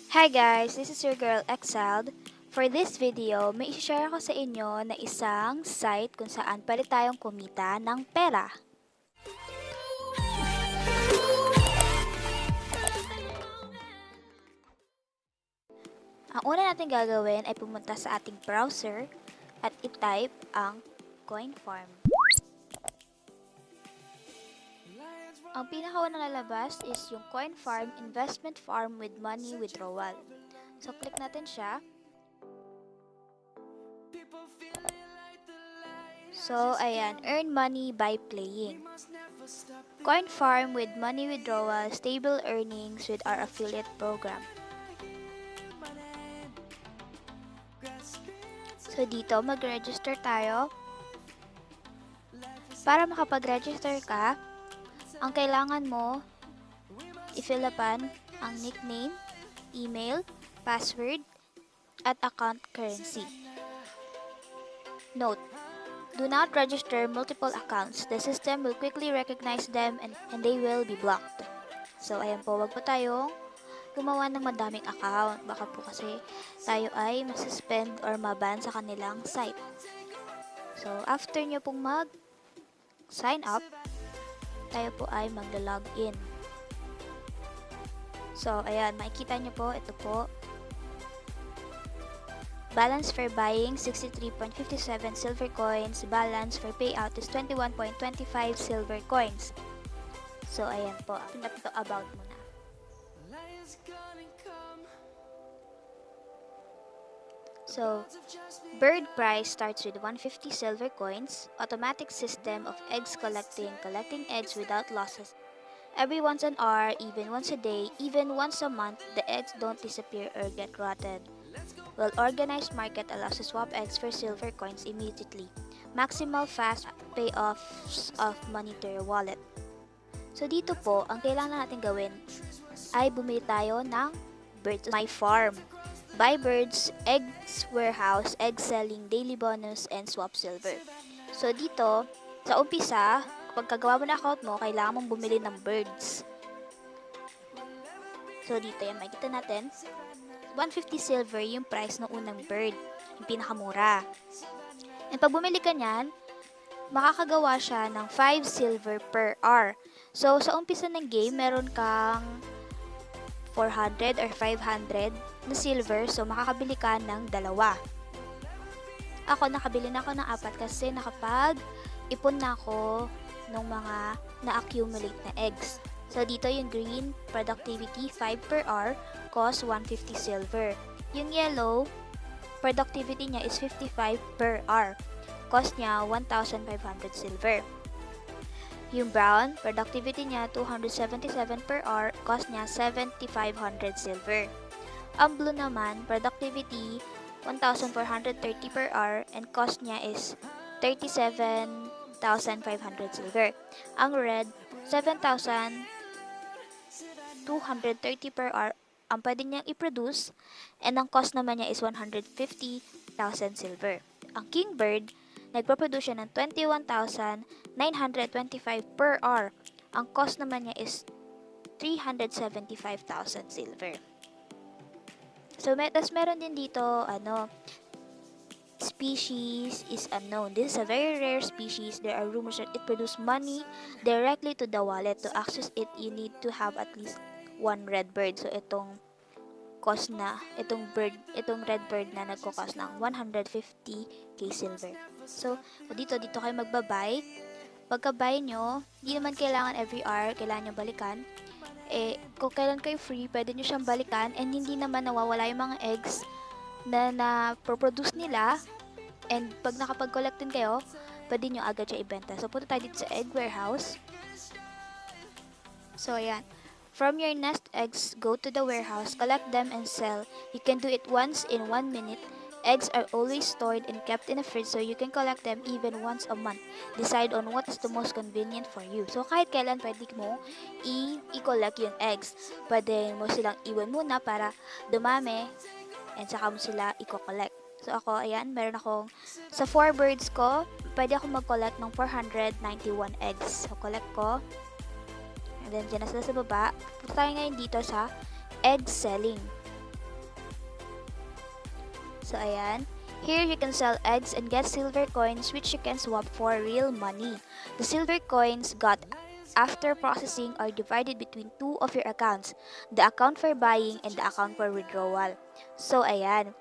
Hi guys, this is your girl Exiled. For this video, may i-share ako sa inyo na isang site kung saan pwede tayong kumita ng pera. Ang una natin gagawin ay pumunta sa ating browser at i-type ang coin farm. Ang pinakaunang lalabas is yung coin farm investment farm with money withdrawal. So click natin siya. So, ayan, earn money by playing. Coin farm with money withdrawal, stable earnings with our affiliate program. So, dito mag-register tayo. Para makapag-register ka, ang kailangan mo, i-fill upan ang nickname, email, password, at account currency. Note, do not register multiple accounts. The system will quickly recognize them and they will be blocked. So, ayan po, wag po tayong gumawa ng madaming account. Baka po kasi tayo ay masuspend or maban sa kanilang site. So, after nyo pong mag-sign up, tayo po ay mag-log in. So, ayan, makikita nyo po, ito po. Balance for buying, 63.57 silver coins. Balance for payout is 21.25 silver coins. So, ayan po. Pinap ito about muna. So, bird price starts with 150 silver coins. Automatic system of eggs collecting eggs without losses. Every once an hour, even once a day, even once a month, the eggs don't disappear or get rotted. Well, organized market allows to swap eggs for silver coins immediately. Maximal fast payoffs of money to your wallet. So dito po, ang kailangan natin gawin ay bumili tayo ng birds. My farm. Buy birds, eggs warehouse, egg selling, daily bonus, and swap silver. So dito, sa umpisa, pagkagawa mo na account mo, kailangan mong bumili ng birds. So dito yan, makikita natin. 150 silver yung price ng unang bird. Yung pinakamura. And pag bumili ka niyan, makakagawa siya ng 5 silver per hour. So, sa umpisa ng game, meron kang 400 or 500 na silver. So, makakabili ka ng dalawa. Ako, nakabili na ako ng 4 kasi nakapag-ipon na ako ng mga na-accumulate na eggs. So, dito yung green, productivity 5 per hour, cost 150 silver. Yung yellow, productivity niya is 55 per hour. Cost niya 1,500 silver. Yung brown, productivity niya 277 per hour, cost niya 7,500 silver. Ang blue naman, productivity 1,430 per hour and cost niya is 37,500 silver. Ang red, 7,230 per hour ang pwede niyang i-produce and ang cost naman niya is 150,000 silver. Ang kingbird, nagpo-produce siya ng 21,925 per hour. Ang cost naman niya is 375,000 silver. So, meron din dito, species is unknown. This is a very rare species. There are rumors that it produces money directly to the wallet. To access it, you need to have at least one red bird. So, itong red bird na nagko-cost ng 150k silver. So, dito kayo magba-buy. Pagka-buy nyo, hindi naman kailangan every hour, kailangan nyo balikan. Kung kailan kayo free, pwede nyo siyang balikan and hindi naman nawawala yung mga eggs na produce nila. And pag nakapag-collect din kayo, pwede nyo agad siya ibenta. So, punta tayo dito sa egg warehouse. So, ayan. From your nest eggs, go to the warehouse, collect them and sell. You can do it once in 1 minute. Eggs are always stored and kept in a fridge so you can collect them even once a month. Decide on what is the most convenient for you. So, kahit kailan pwede mo i-collect yung eggs. Pwede mo silang iwan muna para dumami and saka mo sila i-collect. So, ako, ayan, meron akong, sa 4 birds ko, pwede ako mag-collect ng 491 eggs. So, collect ko. And then, dyan na sila sa baba. Punta tayo ngayon dito sa egg selling. So, ayan. Here, you can sell eggs and get silver coins which you can swap for real money. The silver coins got after processing are divided between two of your accounts, the account for buying and the account for withdrawal. So, ayan.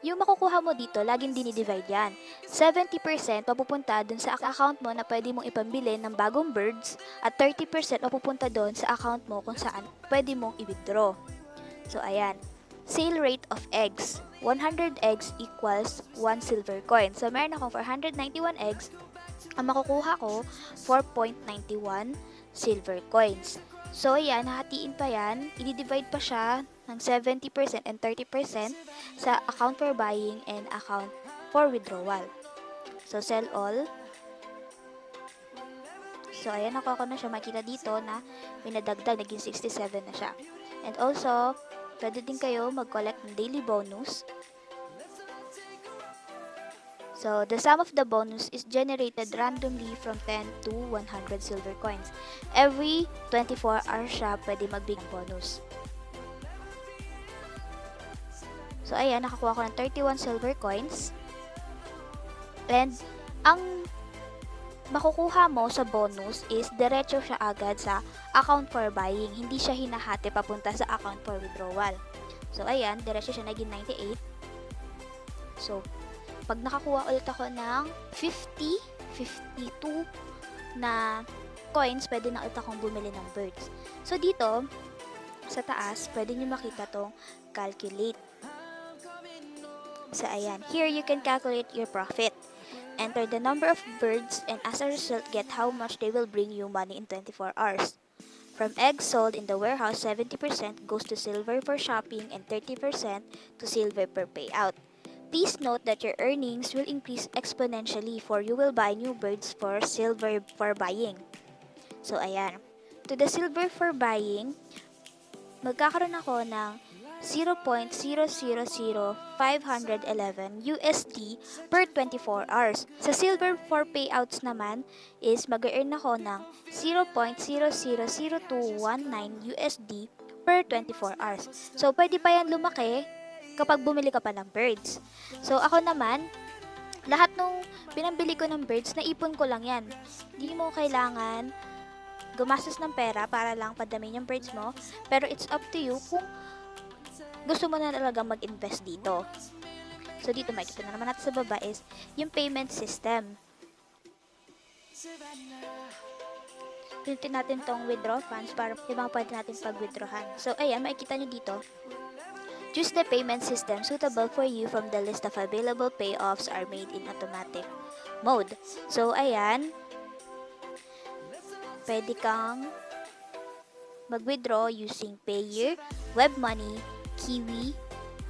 Yung makukuha mo dito, laging dinidivide yan. 70% mapupunta dun sa account mo na pwede mong ipambili ng bagong birds at 30% mapupunta dun sa account mo kung saan pwede mong i-withdraw. So, ayan. Sale rate of eggs. 100 eggs equals 1 silver coin. So, meron akong 491 eggs. Ang makukuha ko, 4.91 silver coins. So, ayan, hahatiin pa yan. I-divide pa siya ng 70% and 30% sa account for buying and account for withdrawal. So, sell all. So, ayan, nakuha ko na siya. Makita dito na minadagdag, naging 67 na siya. And also, pwede din kayo mag-collect ng daily bonus. So, the sum of the bonus is generated randomly from 10 to 100 silver coins. Every 24 hours siya pwede magbigay bonus. So, ayan, nakakuha ko ng 31 silver coins. And, ang makukuha mo sa bonus is diretso siya agad sa account for buying. Hindi siya hinahati papunta sa account for withdrawal. So, ayan, diretso siya naging 98. So, pag nakakuha ulit ako ng 50, 52 na coins, pwede na ulit akong bumili ng birds. So, dito, sa taas, pwede nyo makita tong calculate. So, ayan. Here, you can calculate your profit. Enter the number of birds and as a result, get how much they will bring you money in 24 hours. From eggs sold in the warehouse, 70% goes to silver for shopping and 30% to silver per payout. Please note that your earnings will increase exponentially for you will buy new birds for silver for buying. So, ayan. To the silver for buying, magkakaroon ako ng 0.000511 USD per 24 hours. Sa silver for payouts naman is mag-earn ako ng 0.000219 USD per 24 hours. So, pwede pa yan lumaki kapag bumili ka pa ng birds. So, ako naman, lahat nung pinambili ko ng birds, naipon ko lang yan. Hindi mo kailangan gumastos ng pera para lang padami yung birds mo. Pero it's up to you kung gusto mo na talaga mag-invest dito. So, dito makikita na naman natin sa baba is yung payment system. Pilitin natin tong withdraw funds para yung mga pwede natin pag-withdrawhan. So, ayan, makikita nyo dito. Choose the payment system suitable for you from the list of available payoffs are made in automatic mode. So, ayan. Pwede kang mag-withdraw using Payeer, WebMoney, Kiwi,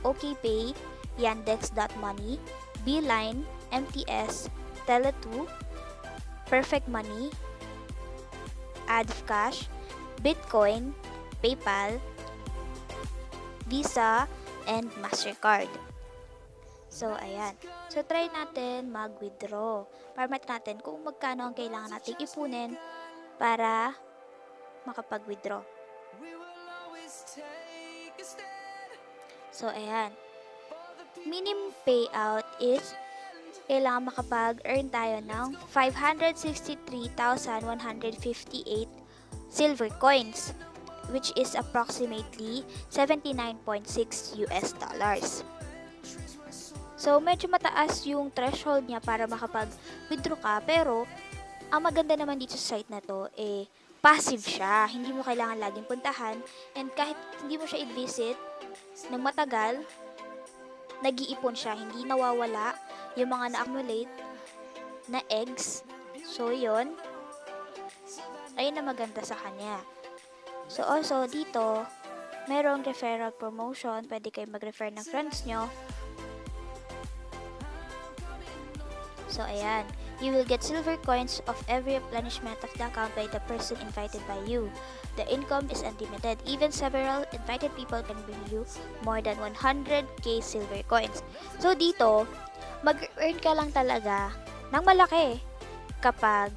OkPay, Yandex.Money, Beeline, MTS, Tele2, Perfect Money, AdCash, Bitcoin, PayPal, Visa, and MasterCard. So, ayan. So, try natin mag-withdraw. Para makita natin kung magkano ang kailangan nating ipunin para makapag-withdraw. So, ayan. Minimum payout is kailangan makapag-earn tayo ng 563,158 silver coins, which is approximately 79.6 US dollars. So, medyo mataas yung threshold niya para makapag-withdraw ka, pero ang maganda naman dito sa site na to, passive siya. Hindi mo kailangan laging puntahan, and kahit hindi mo siya i-visit ng matagal, nag-iipon siya. Hindi nawawala yung mga na-accumulate na eggs. So, yun. Ayun na maganda sa kanya. So, also, dito, merong referral promotion. Pwede kayo mag-refer ng friends nyo. So, ayan. You will get silver coins of every replenishment of the account by the person invited by you. The income is unlimited. Even several invited people can bring you more than 100k silver coins. So, dito, mag-earn ka lang talaga ng malaki. Kapag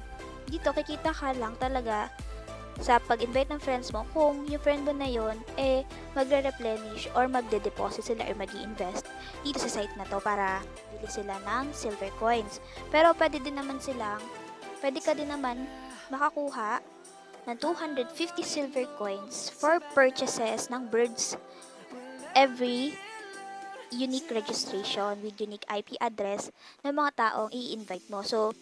dito, kikita ka lang talaga sa pag-invite ng friends mo kung yung friend mo na yon magre-replenish or magde-deposit sila or mag-i-invest dito sa site na to para bili sila ng silver coins. Pero pwede ka din naman makakuha ng 250 silver coins for purchases ng birds every unique registration with unique IP address ng mga taong i-invite mo. So,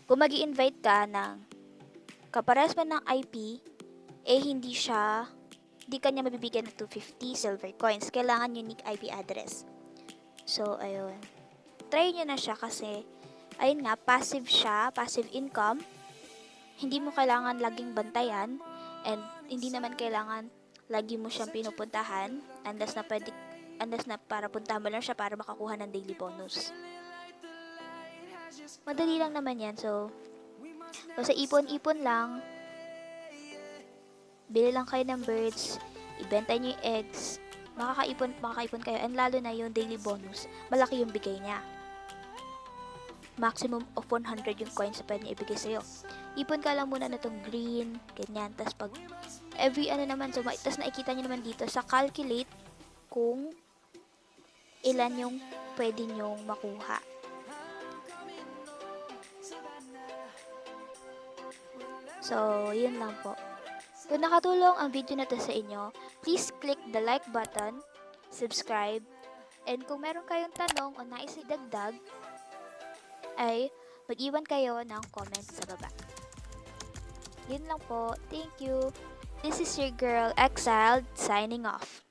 kung mag-i-invite ka ng kapares mo ng IP, hindi ka niya mabibigyan ng 250 silver coins. Kailangan unique IP address. So, ayun. Try nyo na siya kasi, ayun nga, passive siya, passive income. Hindi mo kailangan laging bantayan and hindi naman kailangan lagi mo siyang pinupuntahan unless na para puntahan mo lang siya para makakuha ng daily bonus. Madali lang naman yan. So sa ipon-ipon lang, bili lang kayo ng birds, ibenta nyo yung eggs, makakaipon kayo, and lalo na yung daily bonus, malaki yung bigay niya. Maximum of 100 yung coins na pwede niya ibigay sa'yo. Ipon ka lang muna na itong green, ganyan. Tapos pag every tapos nakikita nyo naman dito sa calculate kung ilan yung pwede nyong makuha. So, yun lang po. Kung nakatulong ang video na to sa inyo, please click the like button, subscribe, and kung meron kayong tanong o nais idagdag, ay mag-iwan kayo ng comment sa baba. Yun lang po. Thank you. This is your girl, Exiled, signing off.